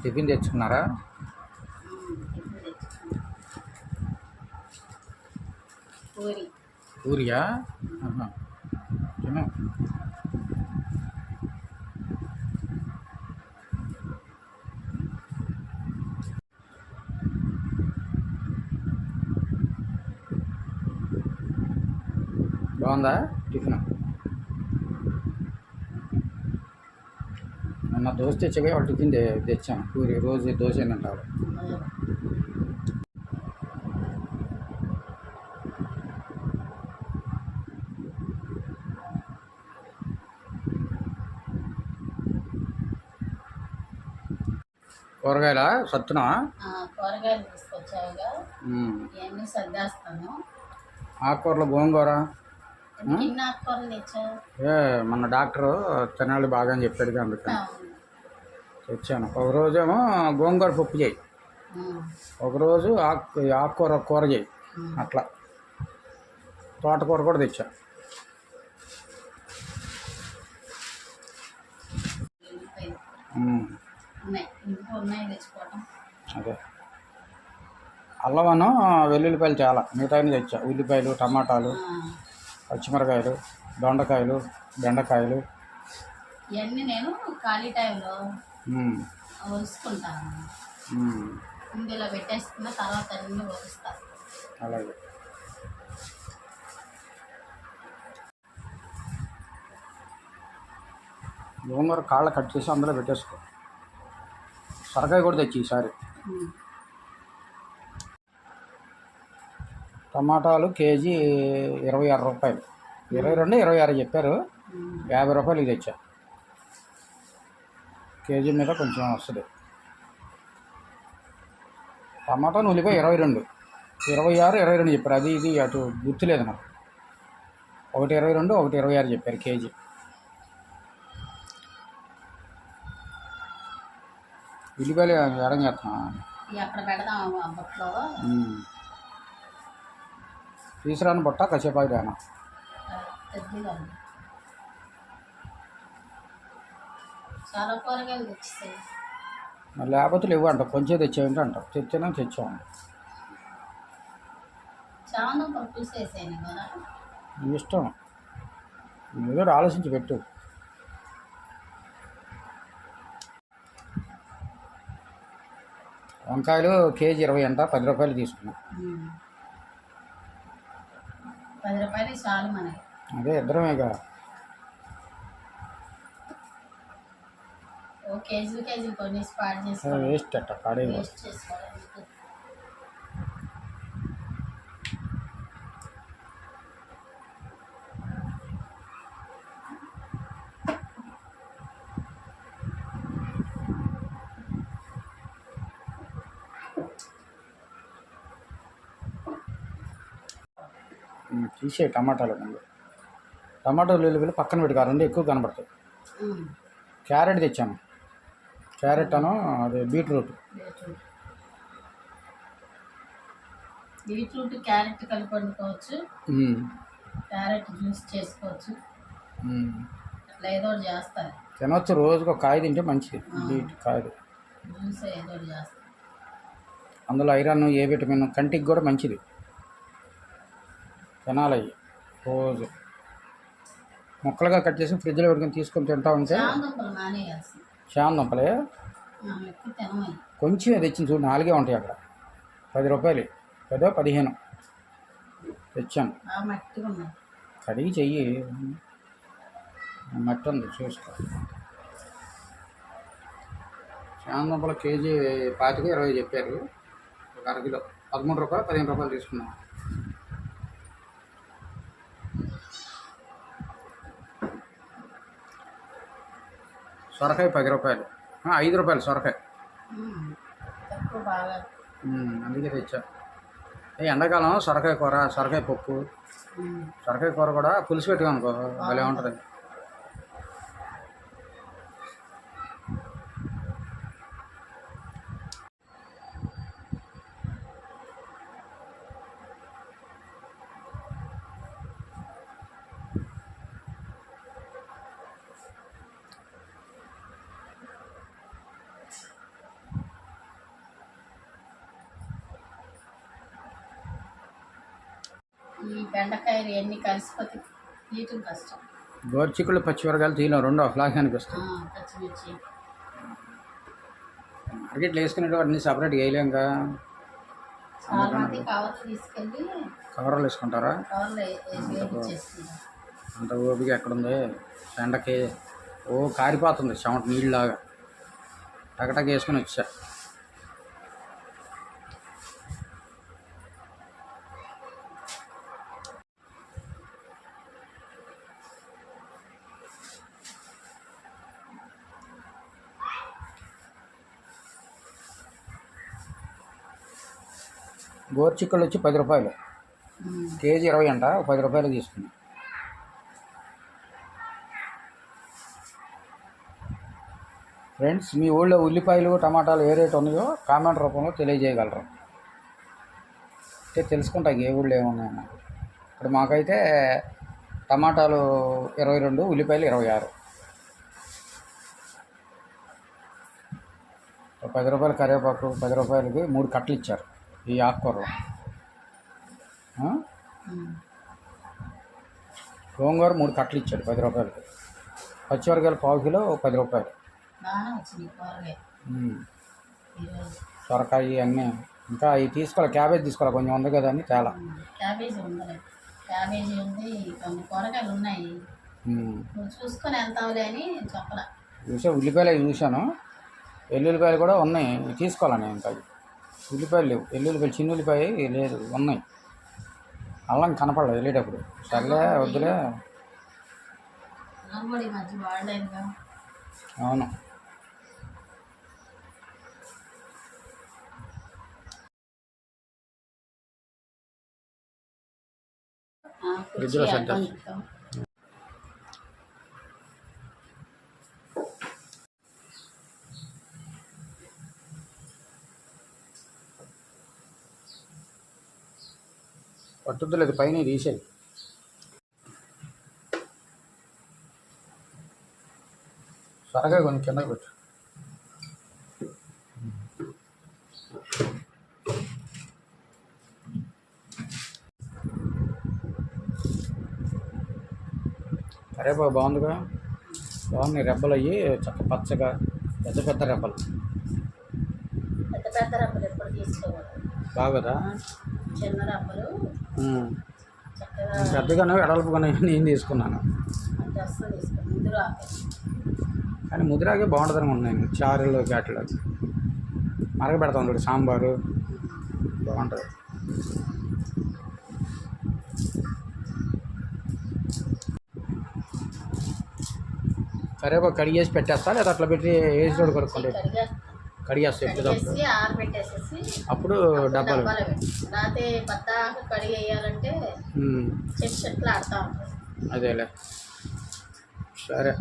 Tiffin తెచ్చుకున్నారా? పూరియా? తిను. బాగుందా tiffin? మొన్న దోశ తెచ్చగా వాళ్ళు టిఫిన్ తెచ్చాను. పూరి రోజు దోశ తింటారు. కూరగాయల సత్తునా? కూరగాయలు తీసుకొచ్చావుగా, ఇవన్నీ సర్దేస్తాను. ఆకుకూరలు, గోంగూర మన డాక్టరు తినాలి బాగా అని చెప్పాడు, అందుకని తెచ్చాను. ఒకరోజేమో గోంగూర పప్పు చేయి, ఒకరోజు ఆకుకూర కూర చేయి, అట్లా. తోటకూర కూడా తెచ్చా. అదే అల్లమను వెల్లుల్లిపాయలు చాలా, మిగతా తెచ్చా. ఉల్లిపాయలు, టమాటాలు, పచ్చిమిరకాయలు, దొండకాయలు, బెండకాయలు ఇవన్నీ నేను ఖాళీ టైంలో వరుసుకుంటాను. ఇందులో పెట్టేసుకున్న తర్వాత అన్నీ వరుస్తాను. అలాగే. గోంగూర కాళ్ళ కట్ చేసి అందులో పెట్టేసుకో. సొరకాయ కూడా తెచ్చి ఈసారి. టమాటాలు కేజీ 26 రూపాయలు, 22, 26 చెప్పారు. 50 రూపాయలు తెచ్చా. కేజీ మీద కొంచెం వస్తుంది. టమాటాలు, ఉల్లిపాయ 22, 26, 22 చెప్పారు. అది ఇది అటు గుర్తులేదు నాకు. ఒకటి 22, ఒకటి 26 చెప్పారు కేజీ. ఉల్లిపాయలు ఎడం చేస్తున్నా, తీసుకురాను బొట్ట కసేపాకు రానా. మరి లేకపోతే లేవు అంట, కొంచెం తెచ్చామంటే అంటావు. తెచ్చాము. నీ ఇష్టం, ఏదో ఆలోచించి పెట్టు. వంకాయలు కేజీ 20 అంట, 10 రూపాయలు తీసుకున్నా. 10 రూపాయలు చాలు మనకి. అదే ఇద్దరమేగా. ఓ కేజీ కొన్ని స్పాట్ చేసుకోవాలి, వేస్ట్ అట్ట పాడే వేస్ట్ చేసుకోవాలి. తీసే టమాటాలు ముందు. టమాటాలు వెల్లుల్లి పక్కన పెట్టుకో, రెండు ఎక్కువ కనబడతాయి. క్యారెట్ తెచ్చాను, క్యారెట్ అను అది బీట్రూట్. బీట్రూట్ క్యారెట్ కలిపి వండుకోవచ్చు, క్యారెట్ జ్యూస్ చేసుకోవచ్చు, అట్లా ఏదో ఒకటి చేస్తారు. తినొచ్చు, రోజుకు ఒక కాయ తింటే మంచిది. బీట్ కాయలు జ్యూస్ ఏదో ఒకటి చేస్తారు. అందులో ఐరన్, ఏ విటమిన్, కంటికి కూడా మంచిది. తినాలి అవి రోజు ముక్కలుగా కట్ చేసి ఫ్రిడ్జ్లో పెట్టుకుని తీసుకొని తింటా ఉంటే. చామదుంపలు మానేయాల్సి, చామదుంపలే ఎక్కువ తినమని. కొంచెం తెచ్చింది చూడు, 4 ఉంటాయి అక్కడ. 10 రూపాయలు, 10, 15 తెచ్చాను. మట్టిగా ఉన్నాయి, కడిగి చెయ్యి, మట్టి ఉంది చూసుకో. చామదుంపలు కేజీ 25, 20 చెప్పారు. ఒక అరకిలో 13 రూపాయలు, 15 రూపాయలు తీసుకున్నాం. సొరకాయ 10 రూపాయలు, 5 రూపాయలు సొరకాయ. తక్కువ బాగా. అందుకే తెచ్చా. ఎండాకాలం సొరకాయ కూర, సొరకాయ పప్పు, సొరకాయ కూర కూడా పులుసు పెట్టుకోనుకో భలే ఉంటుంది. ఈ బెండకాయలు ఎన్ని కలిసిపోతే తీయటం కష్టం. గోరుచిక్కుళ్ళు, పచ్చిమిరకాయలు తీయలేం, రెండో ఫ్లాగ్ అనిపిస్తుంది. పచ్చిమిర్చి మార్కెట్లో వేసుకునేవి అన్నీ సపరేట్గా వేయలేంగా. చాలా మంది కవర్లు తీసుకెళ్ళి కవర్లు వేసుకుంటారా? కవర్లు వేసుకుంటారు. అంత ఓపిక ఎక్కడుంది? ఎండకి కారిపోతుంది చెమట నీళ్ళలాగా. టకటక వేసుకొని వచ్చా. గోరుచిక్కుళ్ళు వచ్చి 10 రూపాయలు, కేజీ 20 అంట. 10 రూపాయలు తీసుకున్నాం. ఫ్రెండ్స్, మీ ఊళ్ళో ఉల్లిపాయలు, టమాటాలు ఏ రేటు ఉన్నాయో కామెంట్ రూపంలో తెలియజేయగలరు. అంటే తెలుసుకుంటా ఏ ఊళ్ళో ఏమున్నాయన్న. ఇప్పుడు మాకైతే టమాటాలు 22, ఉల్లిపాయలు 26. 10 రూపాయలు కరివేపాకు, 10 రూపాయలకి 3 కట్టలు ఇచ్చారు ఈ ఆకుకూరలు. గోంగూర 3 కట్టలు ఇచ్చాడు 10 రూపాయలకి. పచ్చిమిరకాయలు 1/2 కిలో 10 రూపాయలు. సొరకాయ అన్నీ. ఇంకా అవి తీసుకోవాలి, క్యాబేజ్ తీసుకోవాలి, కొంచెం ఉంది కదా అని తేలా. క్యాబేజీ ఉంది, క్యాబేజీ ఉంది, కొన్ని కూరగాయలు ఉన్నాయి. చూసుకొని వెళ్తావులే అని చెప్పలా. ఉల్లిపాయలు చూశాను, ఎల్లుల్లిపాయలు కూడా ఉన్నాయి, తీసుకోవాలని. ఇంకా ఉల్లిపాయలు లేవు, ఎల్లుల్లిపాయలు, చిన్న ఉల్లిపాయ లేదు, ఉన్నాయి. అల్లం కనపడలేదు వెళ్ళేటప్పుడు. సర్లే వద్దులే. అవును, ఫ్రిడ్జ్లో సెట్ చేస్తాం. పట్టుద్దులేదు, పైన తీసేది. సరగా కొంచెం కిందకి పెట్టు. కరేపాకు బాగుందిగా, బాగుంది. రెబ్బలు అయ్యి చక్క పచ్చగా, పెద్ద పెద్ద రెబ్బలు. పెద్ద పెద్ద రబ్బలు ఎప్పుడు తీసుకోవాలి, బాగోదా? చిన్న రబ్బలు పెద్దగానే ఎడల్పుగానే నేను తీసుకున్నాను. కానీ ముదిరాగే బాగుంటుందని ఉన్నాయి చారులో గట్లో మరగబెడతాం చూడు సాంబారు బాగుంటుంది. కరివేపాకు కడిగేసి పెట్టేస్తా లేదా అట్లా పెట్టి వేసి తోడు కొడుకుంటే కడిగేస్తా ఎప్పటికప్పుడు కడిగేసి ఆరబెట్టేసేసి అప్పుడు డబ్బాలు డబ్బాలో పెట్టి రాతే బద్దాక కడిగేయాలంటే చెట్లు ఆడుతూ ఉంటుంది. అదేలే సరే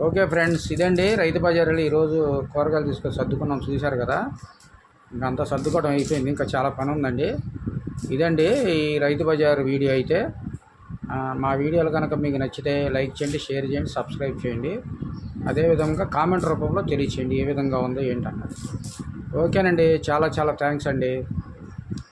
ఓకే ఫ్రెండ్స్, ఇదండి రైతు బజార్లో ఈరోజు కూరగాయలు తీసుకొని సర్దుకున్నాం చూశారు కదా. ఇంకంతా సర్దుకోవడం అయిపోయింది, ఇంకా చాలా పని ఉందండి. ఇదండి ఈ రైతు బజార్ వీడియో అయితే. మా వీడియోలు కనుక మీకు నచ్చితే లైక్ చేయండి, షేర్ చేయండి, సబ్స్క్రైబ్ చేయండి. అదేవిధంగా కామెంట్ రూపంలో తెలియచేయండి ఏ విధంగా ఉందో ఏంటన్నది. ఓకేనండి, చాలా చాలా థ్యాంక్స్ అండి.